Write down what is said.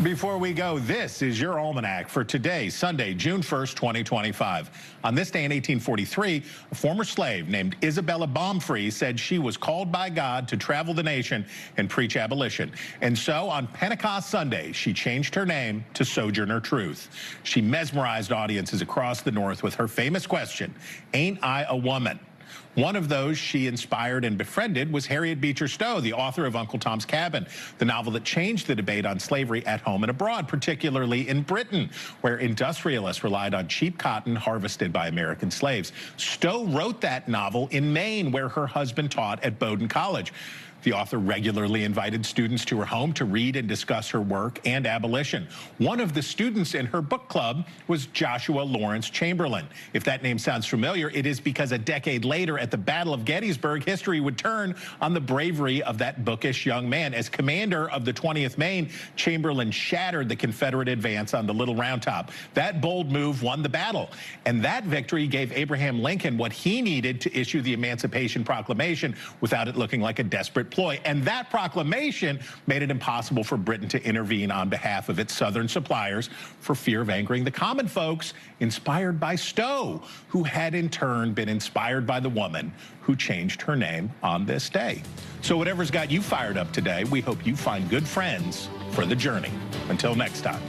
Before we go, this is your almanac for today, Sunday, June 1st, 2025. On this day in 1843, a former slave named Isabella Baumfree said she was called by God to travel the nation and preach abolition. And so on Pentecost Sunday, she changed her name to Sojourner Truth. She mesmerized audiences across the North with her famous question, "Ain't I a woman?" One of those she inspired and befriended was Harriet Beecher Stowe, the author of Uncle Tom's Cabin, the novel that changed the debate on slavery at home and abroad, particularly in Britain, where industrialists relied on cheap cotton harvested by American slaves. Stowe wrote that novel in Maine, where her husband taught at Bowdoin College. The author regularly invited students to her home to read and discuss her work and abolition. One of the students in her book club was Joshua Lawrence Chamberlain. If that name sounds familiar, it is because a decade later at the Battle of Gettysburg, history would turn on the bravery of that bookish young man. As commander of the 20th Maine, Chamberlain shattered the Confederate advance on the Little Round Top. That bold move won the battle, and that victory gave Abraham Lincoln what he needed to issue the Emancipation Proclamation without it looking like a desperate ploy. And that proclamation made it impossible for Britain to intervene on behalf of its southern suppliers for fear of angering the common folks, inspired by Stowe, who had in turn been inspired by the woman who changed her name on this day. So whatever's got you fired up today, we hope you find good friends for the journey. Until next time.